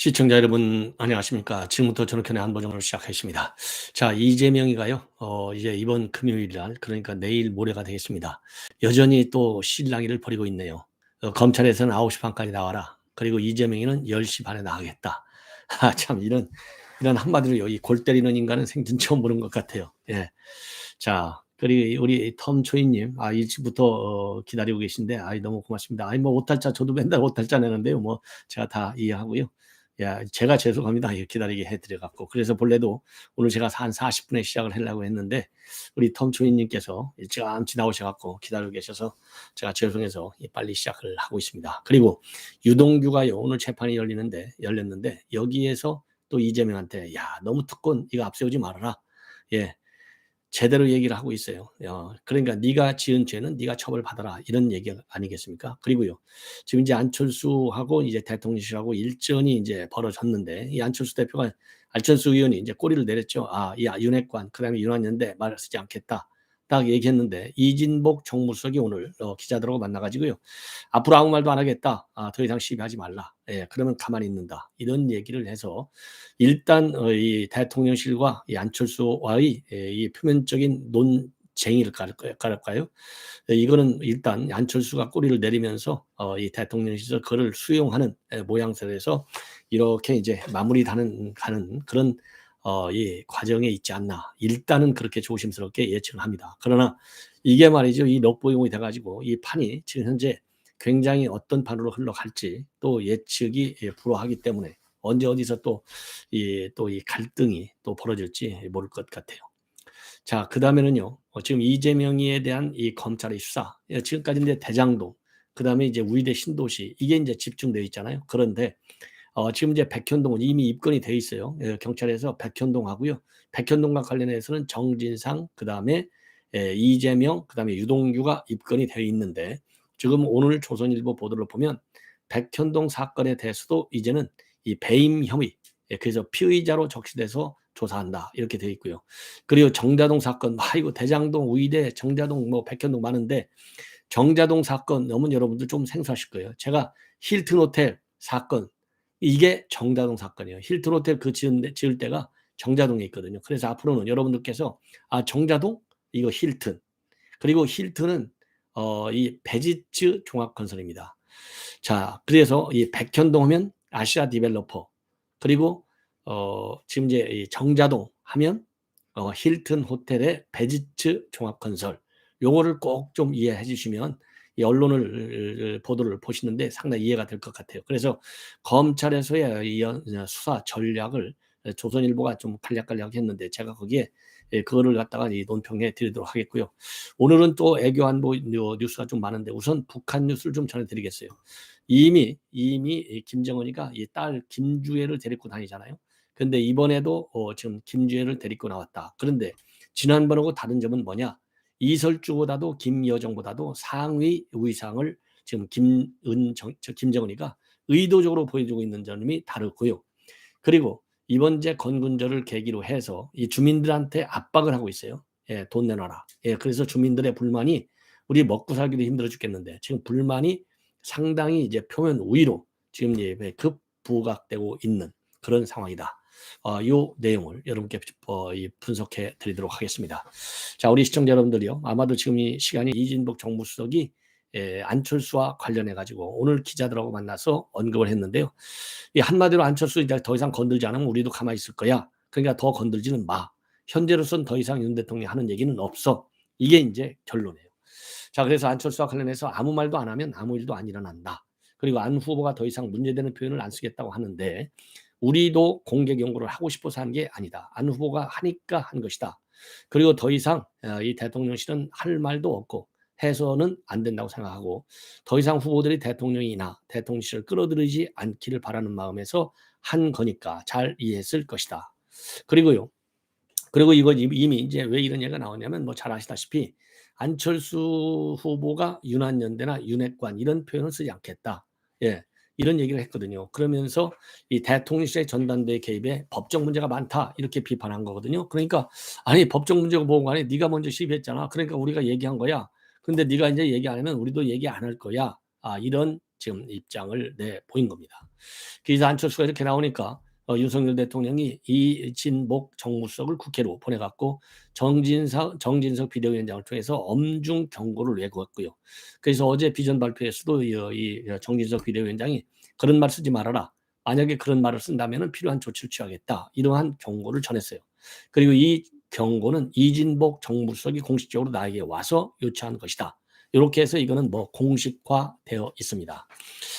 시청자 여러분 안녕하십니까. 지금부터 전국현의 안보정을 시작하겠습니다. 자, 이재명이가요. 이제 이번 금요일 날 그러니까 내일 모레가 되겠습니다. 여전히 또 실랑이를 벌이고 있네요. 검찰에서는 9시 반까지 나와라. 그리고 이재명이는 10시 반에 나가겠다. 참 이런 한마디로 여기 골 때리는 인간은 생전 처음 보는 것 같아요. 예. 자, 그리고 우리 텀초이님, 일찍부터 기다리고 계신데, 너무 고맙습니다. 뭐 오탈자 저도 맨날 오탈자 내는데요. 뭐 제가 다 이해하고요. 야, 제가 죄송합니다. 기다리게 해드려 갖고. 그래서 본래도 오늘 제가 한 40분에 시작을 하려고 했는데 우리 텀초이님께서 일찌감치 나오셔 갖고 기다리고 계셔서 제가 죄송해서 빨리 시작을 하고 있습니다. 그리고 유동규가요, 오늘 재판이 열렸는데 여기에서 또 이재명한테 야, 너무 특권 이거 앞세우지 말아라. 예. 제대로 얘기를 하고 있어요. 그러니까 네가 지은 죄는 네가 처벌받아라 이런 얘기 아니겠습니까? 그리고요. 지금 이제 안철수하고 이제 대통령실하고 일전이 이제 벌어졌는데 이 안철수 의원이 이제 꼬리를 내렸죠. 이 윤핵관 그다음에 윤한연대 말 쓰지 않겠다. 딱 얘기했는데 이진복 정무수석이 오늘 기자들하고 만나가지고요. 앞으로 아무 말도 안 하겠다. 더 이상 시비하지 말라. 예, 그러면 가만히 있는다. 이런 얘기를 해서 일단 이 대통령실과 이 안철수와의 이 표면적인 논쟁이를 깔을까요? 이거는 일단 안철수가 꼬리를 내리면서 이 대통령실에서 그를 수용하는 모양새에서 이렇게 이제 가는 그런 이 과정에 있지 않나. 일단은 그렇게 조심스럽게 예측을 합니다. 그러나 이게 말이죠. 이 럭보용이 돼가지고 이 판이 지금 현재 굉장히 어떤 판으로 흘러갈지 또 예측이 불허하기 때문에 언제 어디서 또 이 갈등이 또 벌어질지 모를 것 같아요. 자, 그다음에는요. 지금 이재명이에 대한 이 검찰의 수사. 지금까지 이제 대장동, 그다음에 이제 우의대 신도시 이게 이제 집중되어 있잖아요. 그런데 지금 이제 백현동은 이미 입건이 돼 있어요. 경찰에서 백현동하고요. 백현동과 관련해서는 정진상, 그다음에 이재명, 그다음에 유동규가 입건이 되어 있는데 지금 오늘 조선일보 보도를 보면 백현동 사건에 대해서도 이제는 이 배임 혐의, 그래서 피의자로 적시돼서 조사한다 이렇게 되어 있고요. 그리고 정자동 사건, 이거 대장동, 우의대, 정자동, 뭐 백현동 많은데 정자동 사건 너무 여러분들 좀 생소하실 거예요. 제가 힐튼 호텔 사건 이게 정자동 사건이에요. 힐튼 호텔 지을 때가 정자동에 있거든요. 그래서 앞으로는 여러분들께서 정자동 이거 힐튼, 그리고 힐튼은 이 베지츠 종합건설입니다. 자, 그래서 이 백현동 하면 아시아 디벨로퍼, 그리고 지금 이제 이 정자동 하면 힐튼 호텔의 베지츠 종합건설. 요거를 꼭 좀 이해해 주시면 이 언론을 보도를 보시는데 상당히 이해가 될 것 같아요. 그래서 검찰에서의 이 수사 전략을 조선일보가 좀 간략간략 했는데 제가 거기에 그거를 갖다가 이 논평해 드리도록 하겠고요. 오늘은 또 애교 안보 뉴스가 좀 많은데 우선 북한 뉴스를 좀 전해드리겠어요. 이미 김정은이가 이 딸 김주애를 데리고 다니잖아요. 근데 이번에도 지금 김주애를 데리고 나왔다. 그런데 지난번하고 다른 점은 뭐냐? 이설주보다도 김여정보다도 상위 위상을 지금 김정은이가 의도적으로 보여주고 있는 점이 다르고요. 그리고 이번 제 건군절을 계기로 해서 이 주민들한테 압박을 하고 있어요. 예, 돈 내놔라. 예, 그래서 주민들의 불만이 우리 먹고 살기도 힘들어 죽겠는데 지금 불만이 상당히 이제 표면 위로 지금 급부각되고 있는 그런 상황이다. 요 내용을 여러분께 분석해 드리도록 하겠습니다. 자, 우리 시청자 여러분들이요. 아마도 지금 이 시간이 이진복 정무수석이 안철수와 관련해 가지고 오늘 기자들하고 만나서 언급을 했는데요. 이 한마디로 안철수 이제 더 이상 건들지 않으면 우리도 가만히 있을 거야. 그러니까 더 건들지는 마. 현재로선 더 이상 윤 대통령이 하는 얘기는 없어. 이게 이제 결론이에요. 자, 그래서 안철수와 관련해서 아무 말도 안 하면 아무 일도 안 일어난다. 그리고 안 후보가 더 이상 문제되는 표현을 안 쓰겠다고 하는데 우리도 공개 경고를 하고 싶어서 한 게 아니다. 안 후보가 하니까 한 것이다. 그리고 더 이상 이 대통령실은 할 말도 없고 해서는 안 된다고 생각하고 더 이상 후보들이 대통령이나 대통령실을 끌어들이지 않기를 바라는 마음에서 한 거니까 잘 이해했을 것이다. 그리고 이거 이미 이제 왜 이런 얘기가 나오냐면 뭐 잘 아시다시피 안철수 후보가 윤한연대나 윤핵관 이런 표현을 쓰지 않겠다. 예. 이런 얘기를 했거든요. 그러면서 이 대통령실의 전당대회 개입에 법적 문제가 많다 이렇게 비판한 거거든요. 그러니까 아니 법적 문제가 뭐가 아니 네가 먼저 시비했잖아. 그러니까 우리가 얘기한 거야. 근데 네가 이제 얘기 안 하면 우리도 얘기 안 할 거야. 이런 지금 입장을 내보인 겁니다. 그래서 안철수가 이렇게 나오니까 윤석열 대통령이 이진복 정무수석을 국회로 보내갖고 정진석 비대위원장을 통해서 엄중 경고를 내걸었고요. 그래서 어제 비전 발표에서도 이 정진석 비대위원장이 그런 말 쓰지 말아라. 만약에 그런 말을 쓴다면 필요한 조치를 취하겠다. 이러한 경고를 전했어요. 그리고 이 경고는 이진복 정무수석이 공식적으로 나에게 와서 요청한 것이다. 이렇게 해서 이거는 뭐 공식화되어 있습니다.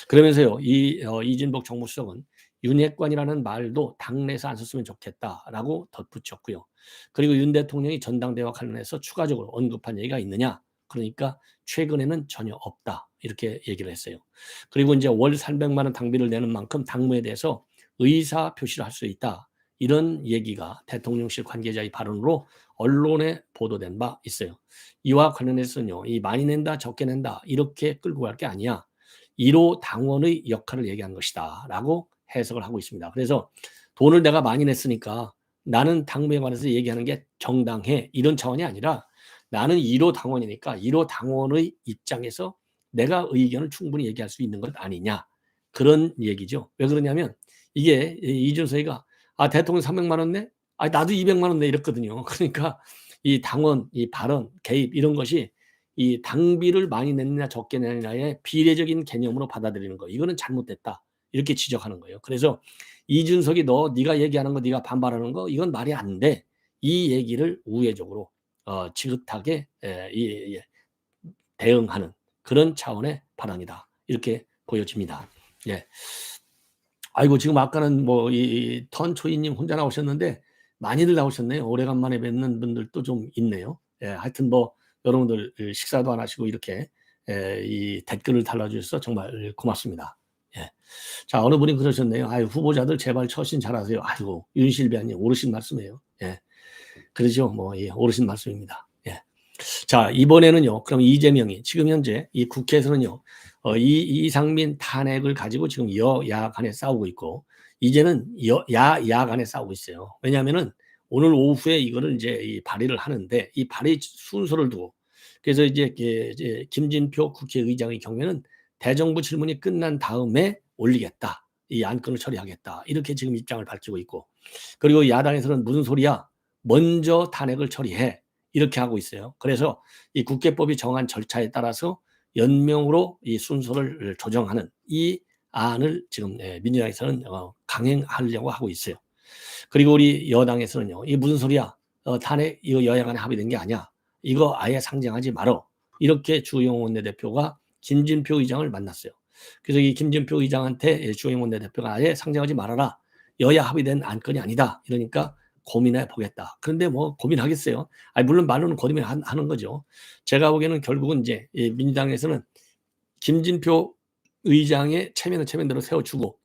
그러면서요, 이진복 정무수석은 윤핵관이라는 말도 당내에서 안 썼으면 좋겠다라고 덧붙였고요. 그리고 윤 대통령이 전당대회와 관련해서 추가적으로 언급한 얘기가 있느냐? 그러니까 최근에는 전혀 없다. 이렇게 얘기를 했어요. 그리고 이제 월 300만 원 당비를 내는 만큼 당무에 대해서 의사 표시를 할 수 있다. 이런 얘기가 대통령실 관계자의 발언으로 언론에 보도된 바 있어요. 이와 관련해서는요, 이 많이 낸다, 적게 낸다 이렇게 끌고 갈 게 아니야. 1호 당원의 역할을 얘기한 것이다 라고 해석을 하고 있습니다. 그래서 돈을 내가 많이 냈으니까 나는 당무에 관해서 얘기하는 게 정당해 이런 차원이 아니라 나는 1호 당원이니까 1호 당원의 입장에서 내가 의견을 충분히 얘기할 수 있는 것 아니냐 그런 얘기죠. 왜 그러냐면 이게 이준석이가 대통령 300만 원 내? 나도 200만 원 내 이랬거든요. 그러니까 이 당원, 이 발언, 개입 이런 것이 이 당비를 많이 냈느냐 적게 냈느냐의 비례적인 개념으로 받아들이는 거. 이거는 잘못됐다. 이렇게 지적하는 거예요. 그래서 이준석이 네가 얘기하는 거, 네가 반발하는 거 이건 말이 안 돼. 이 얘기를 우회적으로 지긋하게 대응하는 그런 차원의 발언이다. 이렇게 보여집니다. 예. 아이고 지금 아까는 뭐 이 턴초이님 혼자 나오셨는데 많이들 나오셨네요. 오래간만에 뵙는 분들도 좀 있네요. 예, 하여튼 뭐 여러분들 식사도 안 하시고 이렇게 이 댓글을 달아주셔서 정말 고맙습니다. 예. 자 어느 분이 그러셨네요. 아유 후보자들 제발 처신 잘하세요. 아이고 윤실비아님 오르신 말씀이에요. 예, 그러죠. 뭐 예, 오르신 말씀입니다. 예. 자 이번에는요. 그럼 이재명이 지금 현재 이 국회에서는요. 이상민 탄핵을 가지고 지금 여야 간에 싸우고 있고 이제는 야야 간에 싸우고 있어요. 왜냐하면은 오늘 오후에 이거를 이제 이 발의를 하는데 이 발의 순서를 두고 그래서 이제 김진표 국회의장의 경우에는 대정부 질문이 끝난 다음에 올리겠다. 이 안건을 처리하겠다. 이렇게 지금 입장을 밝히고 있고 그리고 야당에서는 무슨 소리야? 먼저 탄핵을 처리해. 이렇게 하고 있어요. 그래서 이 국회법이 정한 절차에 따라서 연명으로 이 순서를 조정하는 이 안을 지금 민주당에서는 강행하려고 하고 있어요. 그리고 우리 여당에서는요. 이게 무슨 소리야? 탄핵 이거 여야 간에 합의된 게 아니야. 이거 아예 상정하지 말어. 이렇게 주호영 원내대표가 김진표 의장을 만났어요. 그래서 이 김진표 의장한테 주호영 원내대표가 아예 상정하지 말아라. 여야 합의된 안건이 아니다. 이러니까 고민해 보겠다. 그런데 뭐 고민하겠어요. 물론 말로는 고민하는 거죠. 제가 보기에는 결국은 이제 민주당에서는 김진표 의장의 체면은 체면대로 세워주고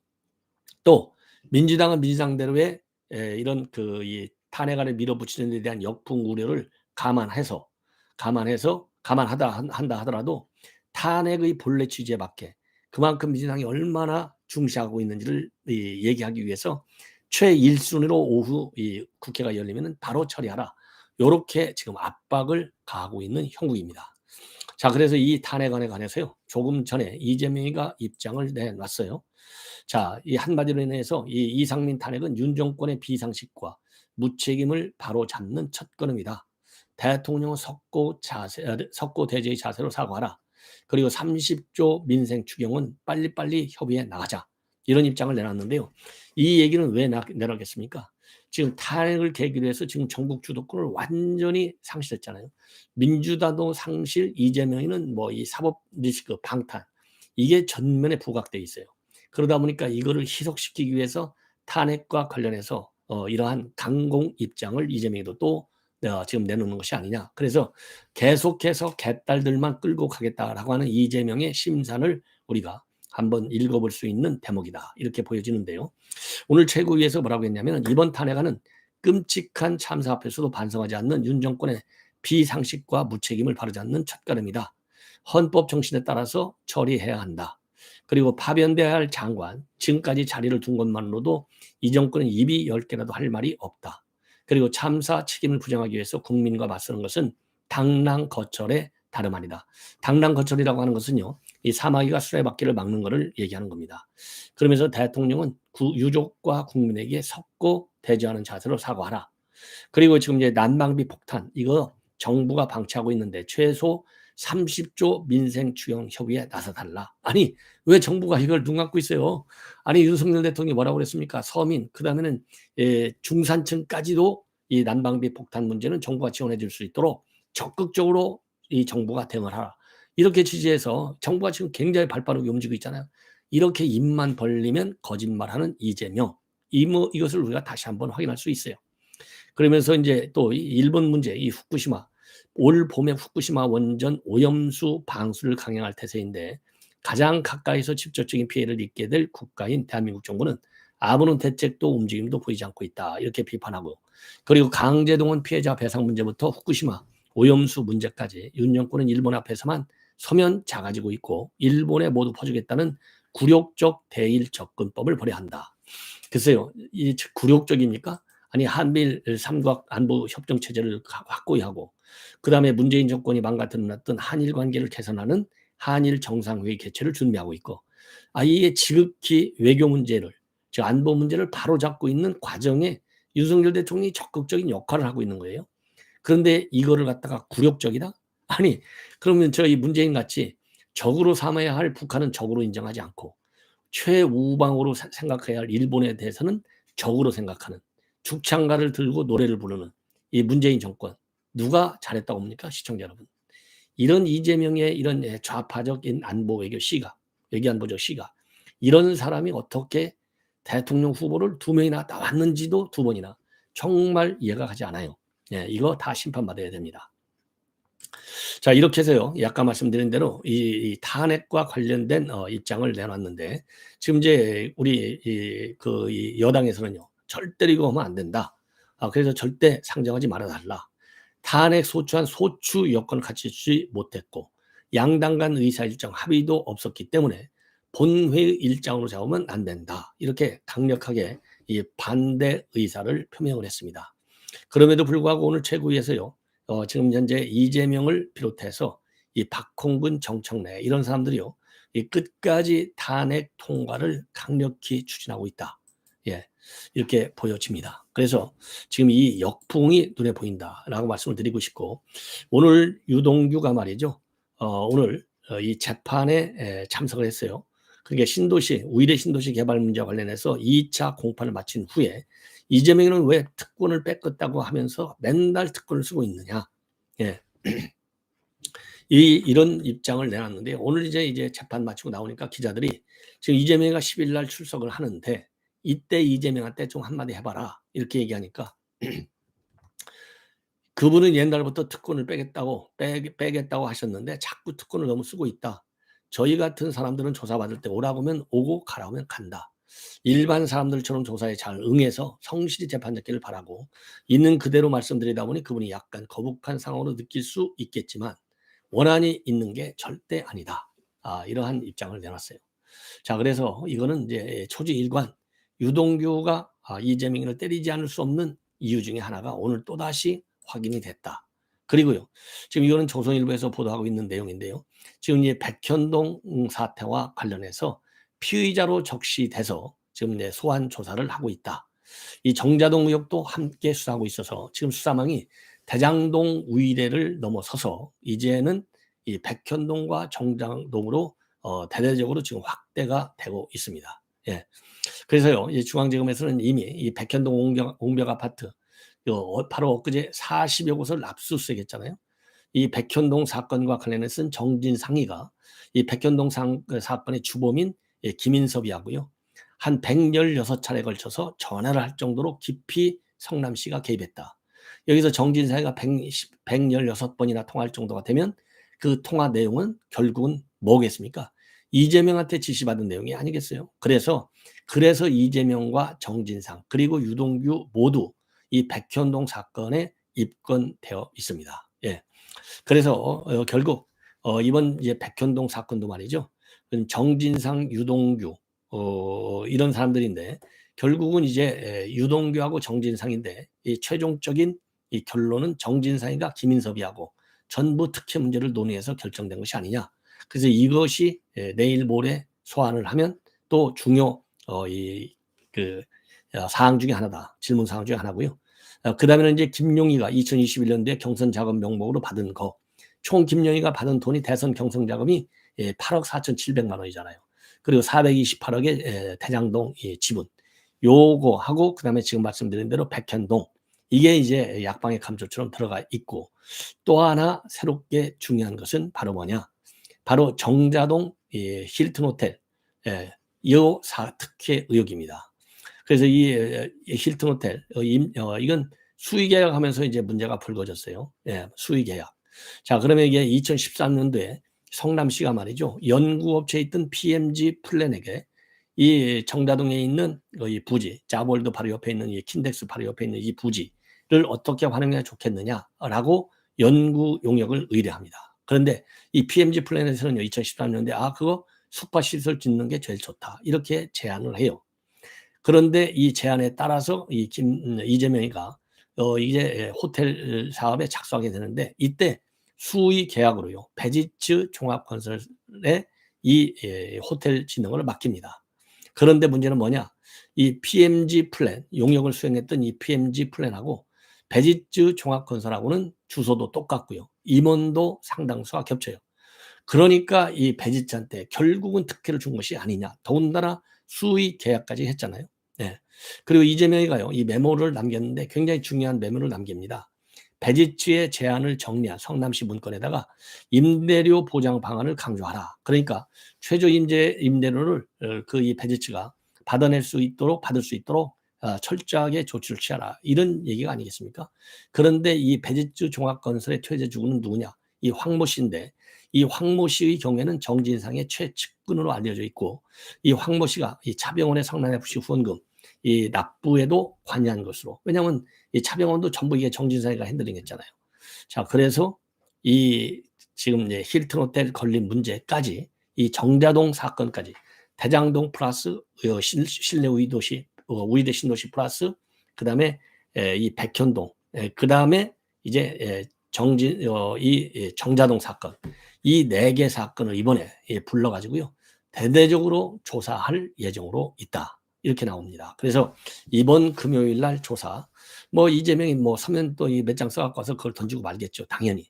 또 민주당은 민주당대로의 이런 이 탄핵안을 밀어붙이는 데 대한 역풍 우려를 감안한다 하더라도 탄핵의 본래 취지에 맞게 그만큼 민주당이 얼마나 중시하고 있는지를 얘기하기 위해서 최1순위로 오후 이 국회가 열리면 바로 처리하라. 이렇게 지금 압박을 가하고 있는 형국입니다. 자, 그래서 이 탄핵안에 관해서요. 조금 전에 이재명이가 입장을 내놨어요. 자, 이 한마디로 인해서 이 이상민 탄핵은 윤 정권의 비상식과 무책임을 바로잡는 첫걸음이다. 대통령은 석고 대제의 자세로 사과하라. 그리고 30조 민생 추경은 빨리빨리 협의해 나가자. 이런 입장을 내놨는데요. 이 얘기는 왜 내놨겠습니까? 지금 탄핵을 계기로 해서 지금 전국 주도권을 완전히 상실했잖아요. 민주당도 상실, 이재명이는 뭐 이 사법 리스크 방탄 이게 전면에 부각돼 있어요. 그러다 보니까 이거를 희석시키기 위해서 탄핵과 관련해서 이러한 강공 입장을 이재명이도 또 지금 내놓는 것이 아니냐. 그래서 계속해서 개딸들만 끌고 가겠다라고 하는 이재명의 심산을 우리가 한번 읽어볼 수 있는 대목이다. 이렇게 보여지는데요. 오늘 최고위에서 뭐라고 했냐면 이번 탄핵안은 끔찍한 참사 앞에서도 반성하지 않는 윤 정권의 비상식과 무책임을 바로잡는 첫걸음이다. 헌법 정신에 따라서 처리해야 한다. 그리고 파변돼야 할 장관, 지금까지 자리를 둔 것만으로도 이 정권은 입이 10개라도 할 말이 없다. 그리고 참사 책임을 부정하기 위해서 국민과 맞서는 것은 당랑거철의 다름 아니다. 당랑거철이라고 하는 것은요, 이 사마귀가 수레바퀴를 막는 것을 얘기하는 겁니다. 그러면서 대통령은 유족과 국민에게 섰고 대조하는 자세로 사과하라. 그리고 지금 이제 난방비 폭탄 이거 정부가 방치하고 있는데 최소 30조 민생 추경 협의에 나서달라. 아니 왜 정부가 이걸 눈 감고 있어요? 아니 윤석열 대통령이 뭐라고 그랬습니까? 서민 그다음에는 중산층까지도 이 난방비 폭탄 문제는 정부가 지원해 줄 수 있도록 적극적으로 이 정부가 대응을 하라. 이렇게 취지해서 정부가 지금 굉장히 발빠르게 움직이고 있잖아요. 이렇게 입만 벌리면 거짓말하는 이재명. 이것을 우리가 다시 한번 확인할 수 있어요. 그러면서 이제 또 일본 문제, 이 후쿠시마, 올 봄에 후쿠시마 원전 오염수 방수를 강행할 태세인데 가장 가까이서 직접적인 피해를 입게 될 국가인 대한민국 정부는 아무런 대책도 움직임도 보이지 않고 있다. 이렇게 비판하고 그리고 강제동원 피해자 배상 문제부터 후쿠시마 오염수 문제까지 윤 정권은 일본 앞에서만 서면 작아지고 있고 일본에 모두 퍼주겠다는 굴욕적 대일 접근법을 벌여야 한다. 글쎄요, 이 굴욕적입니까? 아니 한미일 삼각 안보 협정 체제를 확고히 하고 그다음에 문재인 정권이 망가뜨렸던 한일 관계를 개선하는 한일 정상회의 개최를 준비하고 있고 이게 지극히 외교 문제를 즉 안보 문제를 바로잡고 있는 과정에 윤석열 대통령이 적극적인 역할을 하고 있는 거예요. 그런데 이거를 갖다가 굴욕적이다? 아니 그러면 저희 문재인 같이 적으로 삼아야 할 북한은 적으로 인정하지 않고 최우방으로 생각해야 할 일본에 대해서는 적으로 생각하는 죽창가를 들고 노래를 부르는 이 문재인 정권 누가 잘했다고 봅니까? 시청자 여러분. 이런 이재명의 이런 좌파적인 안보 외교 시각, 외교안보적 시각 이런 사람이 어떻게 대통령 후보를 2명이나 나왔는지도 2번이나 정말 이해가 가지 않아요. 이거 다 심판받아야 됩니다. 자 이렇게 해서요. 아까 말씀드린 대로 이 탄핵과 관련된 입장을 내놨는데 지금 이제 우리 이 여당에서는요. 절대로 이거 하면 안 된다. 그래서 절대 상정하지 말아달라. 탄핵 소추안 소추 여건을 갖추지 못했고 양당 간 의사일정 합의도 없었기 때문에 본회의 일정으로 잡으면 안 된다. 이렇게 강력하게 이 반대 의사를 표명을 했습니다. 그럼에도 불구하고 오늘 최고위에서요. 지금 현재 이재명을 비롯해서 이 박홍근, 정청래 이런 사람들이요. 이 끝까지 탄핵 통과를 강력히 추진하고 있다. 이렇게 보여집니다. 그래서 지금 이 역풍이 눈에 보인다라고 말씀을 드리고 싶고 오늘 유동규가 말이죠. 오늘 이 재판에 참석을 했어요. 그게 신도시 우일의 신도시 개발 문제와 관련해서 2차 공판을 마친 후에 이재명은 왜 특권을 뺏겼다고 하면서 맨날 특권을 쓰고 있느냐. 이런 입장을 내놨는데 오늘 이제 재판 마치고 나오니까 기자들이 지금 이재명이가 10일 날 출석을 하는데 이때 이재명한테 좀 한마디 해봐라 이렇게 얘기하니까 그분은 옛날부터 특권을 빼겠다고 하셨는데 자꾸 특권을 너무 쓰고 있다. 저희 같은 사람들은 조사받을 때 오라고 하면 오고 가라고 하면 간다. 일반 사람들처럼 조사에 잘 응해서 성실히 재판받기를 바라고 있는 그대로 말씀드리다 보니 그분이 약간 거북한 상황으로 느낄 수 있겠지만 원한이 있는 게 절대 아니다. 이러한 입장을 내놨어요. 자 그래서 이거는 이제 초지일관 유동규가 이재명을 때리지 않을 수 없는 이유 중에 하나가 오늘 또다시 확인이 됐다. 그리고요. 지금 이거는 조선일보에서 보도하고 있는 내용인데요. 지금 이제 백현동 사태와 관련해서 피의자로 적시돼서 지금 소환 조사를 하고 있다. 이 정자동 의혹도 함께 수사하고 있어서 지금 수사망이 대장동 위례를 넘어서서 이제는 이 백현동과 정자동으로 대대적으로 지금 확대가 되고 있습니다. 그래서요, 이 중앙지검에서는 이미 이 백현동 옹벽 아파트 바로 엊그제 40여 곳을 압수수색했잖아요. 이 백현동 사건과 관련해서는 정진상이가 이 백현동 사건의 주범인 김인섭이하고요. 한 116차례에 걸쳐서 전화를 할 정도로 깊이 성남시가 개입했다. 여기서 정진상이가 116번이나 통화할 정도가 되면 그 통화 내용은 결국은 뭐겠습니까? 이재명한테 지시받은 내용이 아니겠어요? 그래서 이재명과 정진상 그리고 유동규 모두 이 백현동 사건에 입건되어 있습니다. 그래서 결국 이번 이제 백현동 사건도 말이죠. 정진상, 유동규 이런 사람들인데 결국은 이제 유동규하고 정진상인데 이 최종적인 이 결론은 정진상이가 김인섭이하고 전부 특혜 문제를 논의해서 결정된 것이 아니냐. 그래서 이것이 내일 모레 소환을 하면 또 중요 사항 중에 하나다. 질문 사항 중에 하나고요. 그다음에는 이제 김용희가 2021년도에 경선 자금 명목으로 받은 거. 총 김용희가 받은 돈이 대선 경선 자금이 8억 4,700만 원이잖아요. 그리고 428억의 대장동 지분. 요거하고 그다음에 지금 말씀드린 대로 백현동. 이게 이제 약방의 감초처럼 들어가 있고, 또 하나 새롭게 중요한 것은 바로 뭐냐? 바로 정자동 힐튼 호텔 요 특혜 의혹입니다. 그래서 이 힐튼 호텔 이건 수의 계약하면서 이제 문제가 불거졌어요. 수의 계약. 자, 그러면 이게 2013년도에 성남시가 말이죠, 연구업체에 있던 PMG 플랜에게 이 정자동에 있는 이 부지, 자볼드 바로 옆에 있는 이 킨덱스 바로 옆에 있는 이 부지를 어떻게 활용해야 좋겠느냐라고 연구 용역을 의뢰합니다. 그런데 이 PMG 플랜에서는요, 2013년도에 그거 숙박 시설 짓는 게 제일 좋다, 이렇게 제안을 해요. 그런데 이 제안에 따라서 이재명이가 이제 호텔 사업에 착수하게 되는데, 이때 수의 계약으로요, 베지츠 종합건설에 이 호텔 진흥을 맡깁니다. 그런데 문제는 뭐냐? 이 PMG 플랜, 용역을 수행했던 이 PMG 플랜하고 베지츠 종합건설하고는 주소도 똑같고요, 임원도 상당수가 겹쳐요. 그러니까 이 베지츠한테 결국은 특혜를 준 것이 아니냐. 더군다나 수의 계약까지 했잖아요. 네. 그리고 이재명이가요, 이 메모를 남겼는데 굉장히 중요한 메모를 남깁니다. 베지츠의 제안을 정리한 성남시 문건에다가 임대료 보장 방안을 강조하라. 그러니까 최저 임대료를 이 베지츠가 받을 수 있도록 철저하게 조치를 취하라, 이런 얘기가 아니겠습니까? 그런데 이 베지츠 종합건설의 퇴재주구는 누구냐? 이 황모 씨인데, 이 황모 씨의 경우에는 정진상의 최측근으로 알려져 있고, 이 황모 씨가 이 차병원의 성남FC 후원금 이 납부에도 관여한 것으로, 왜냐하면 이 차병원도 전부 이게 정진상이가 핸들링했잖아요. 자, 그래서 이 지금 이제 힐튼 호텔 걸린 문제까지, 이 정자동 사건까지, 대장동 플러스 실내 우이대 신도시 플러스 그다음에 이 백현동, 그다음에 이제 이 정자동 사건, 이 4개 사건을 이번에 불러가지고요, 대대적으로 조사할 예정으로 있다, 이렇게 나옵니다. 그래서 이번 금요일 날 조사, 이재명이 서면 또 몇 장 써갖고 와서 그걸 던지고 말겠죠, 당연히.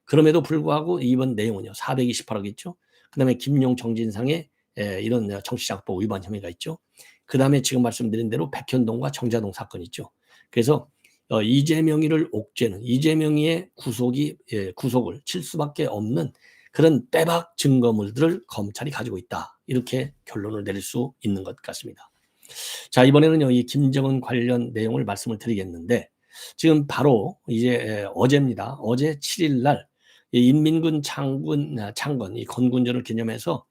그럼에도 불구하고 이번 내용은요, 428억 있죠. 그다음에 김용 정진상의 이런 정치자금법 위반 혐의가 있죠. 그다음에 지금 말씀드린 대로 백현동과 정자동 사건 있죠. 그래서 이재명이를 옥죄는, 이재명이의 구속을 칠 수밖에 없는 그런 빼박 증거물들을 검찰이 가지고 있다, 이렇게 결론을 내릴 수 있는 것 같습니다. 자, 이번에는요, 이 김정은 관련 내용을 말씀을 드리겠는데, 지금 바로 이제 어제입니다. 어제 7일 날 인민군 창건 이 건군절을 기념해서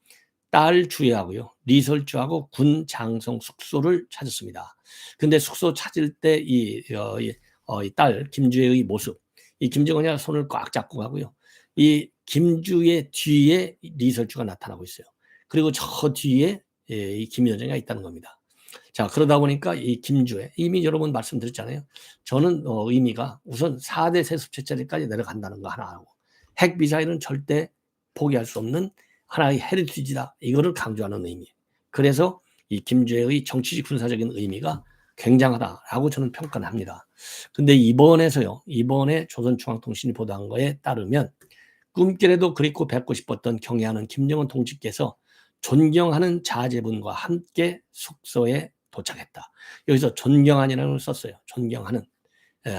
딸 주혜하고요, 리설주하고 군 장성 숙소를 찾았습니다. 근데 숙소 찾을 때 이 딸 김주혜의 모습, 이 김정은이가 손을 꽉 잡고 가고요, 이 김주혜 뒤에 리설주가 나타나고 있어요. 그리고 저 뒤에 이 김여정이가 있다는 겁니다. 자, 그러다 보니까 이 김주혜, 이미 여러 번 말씀드렸잖아요. 저는 의미가 우선 4대 세습체제까지 내려간다는 거 하나하고, 핵미사일은 절대 포기할 수 없는 하나의 헤리티지다, 이거를 강조하는 의미. 그래서 이 김주혜의 정치적 군사적인 의미가 굉장하다라고 저는 평가를 합니다. 근데 이번에 조선중앙통신이 보도한 거에 따르면, 꿈길에도 그립고 뵙고 싶었던 경애하는 김정은 동지께서 존경하는 자제분과 함께 숙소에 도착했다. 여기서 존경하니라는 걸 썼어요. 존경하는.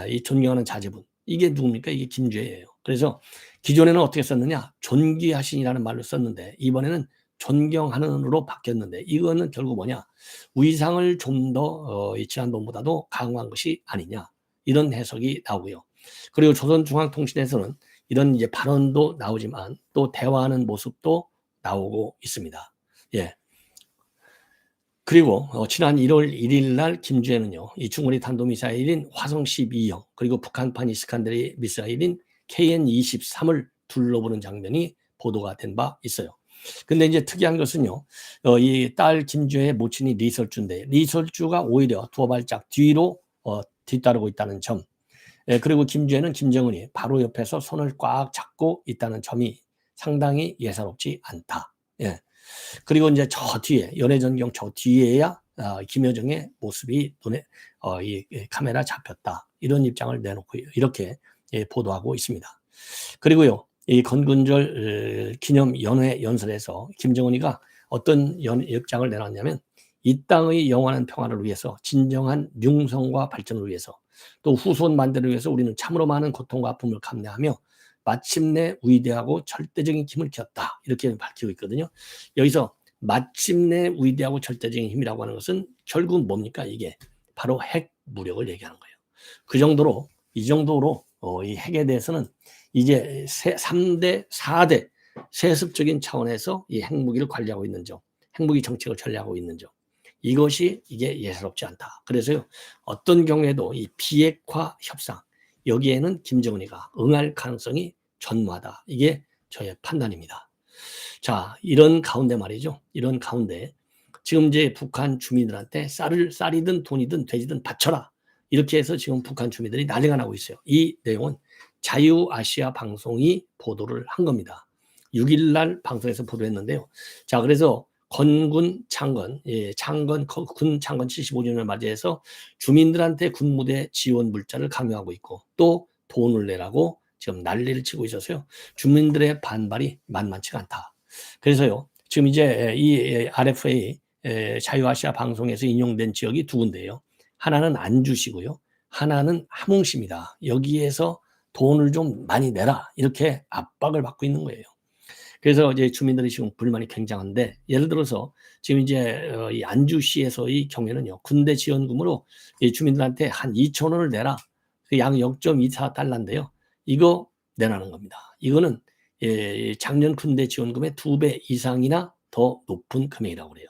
이 존경하는 자제분. 이게 누굽니까? 이게 김주혜예요. 그래서 기존에는 어떻게 썼느냐? 존귀하신이라는 말로 썼는데, 이번에는 존경하는으로 바뀌었는데, 이거는 결국 뭐냐? 위상을 좀 더 지난번보다도 강화한 것이 아니냐, 이런 해석이 나오고요. 그리고 조선중앙통신에서는 이런 이제 발언도 나오지만 또 대화하는 모습도 나오고 있습니다. 예. 그리고 지난 1월 1일 날 김주혜는요, 이 중거리 탄도미사일인 화성 12형 그리고 북한판 이스칸데르 미사일인 KN-23을 둘러보는 장면이 보도가 된 바 있어요. 근데 이제 특이한 것은요, 이 딸 김주혜의 모친이 리설주인데, 리설주가 오히려 두어 발짝 뒤로 뒤따르고 있다는 점. 예, 그리고 김주현은 김정은이 바로 옆에서 손을 꽉 잡고 있다는 점이 상당히 예사롭지 않다. 예. 그리고 이제 저 뒤에 연해전경 저 뒤에야 김여정의 모습이 눈에 이 카메라 잡혔다. 이런 입장을 내놓고 이렇게 예, 보도하고 있습니다. 그리고요, 이 건군절 기념 연회 연설에서 김정은이가 어떤 입장을 내놨냐면 이 땅의 영원한 평화를 위해서 진정한 융성과 발전을 위해서 또 후손 만대를 위해서 우리는 참으로 많은 고통과 아픔을 감내하며 마침내 위대하고 절대적인 힘을 키웠다. 이렇게 밝히고 있거든요. 여기서 마침내 위대하고 절대적인 힘이라고 하는 것은 결국 뭡니까? 이게 바로 핵 무력을 얘기하는 거예요. 그 정도로 이 정도로 이 핵에 대해서는 이제 3대, 4대 세습적인 차원에서 이 핵무기를 관리하고 있는 점, 핵무기 정책을 전략하고 있는 점, 이것이 이게 예사롭지 않다. 그래서요, 어떤 경우에도 이 비핵화 협상, 여기에는 김정은이가 응할 가능성이 전무하다. 이게 저의 판단입니다. 자, 이런 가운데 말이죠. 이런 가운데 지금 이제 북한 주민들한테 쌀이든 돈이든 돼지든 바쳐라. 이렇게 해서 지금 북한 주민들이 난리가 나고 있어요. 이 내용은 자유아시아 방송이 보도를 한 겁니다. 6일 날 방송에서 보도했는데요. 자, 그래서 건군 창건, 예, 군 창건 75주년을 맞이해서 주민들한테 군무대 지원 물자를 강요하고 있고 또 돈을 내라고 지금 난리를 치고 있어서요. 주민들의 반발이 만만치가 않다. 그래서요, 지금 이제 이 RFA 자유아시아 방송에서 인용된 지역이 두 군데예요. 하나는 안주시고요. 하나는 함흥시입니다. 여기에서 돈을 좀 많이 내라 이렇게 압박을 받고 있는 거예요. 그래서 이제 주민들이 지금 불만이 굉장한데 예를 들어서 지금 이제 이 안주시에서의 경우에는요. 군대 지원금으로 이 주민들한테 한 2천 원을 내라. 약 0.24달러인데요. 이거 내라는 겁니다. 이거는 작년 군대 지원금의 2배 이상이나 더 높은 금액이라고 그래요.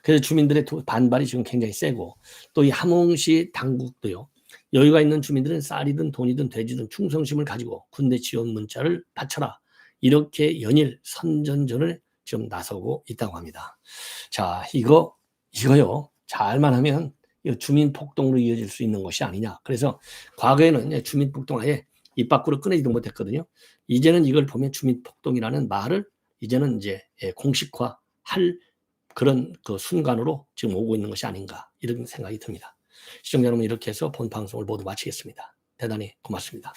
그래서 주민들의 반발이 지금 굉장히 세고 또 이 함흥시 당국도요. 여유가 있는 주민들은 쌀이든 돈이든 돼지든 충성심을 가지고 군대 지원 문자를 바쳐라. 이렇게 연일 선전전을 지금 나서고 있다고 합니다. 자, 이거요. 잘만 하면 주민 폭동으로 이어질 수 있는 것이 아니냐. 그래서 과거에는 주민 폭동 아예 입 밖으로 꺼내지도 못했거든요. 이제는 이걸 보면 주민 폭동이라는 말을 이제는 이제 공식화할 그런 그 순간으로 지금 오고 있는 것이 아닌가 이런 생각이 듭니다. 시청자 여러분 이렇게 해서 본 방송을 모두 마치겠습니다. 대단히 고맙습니다.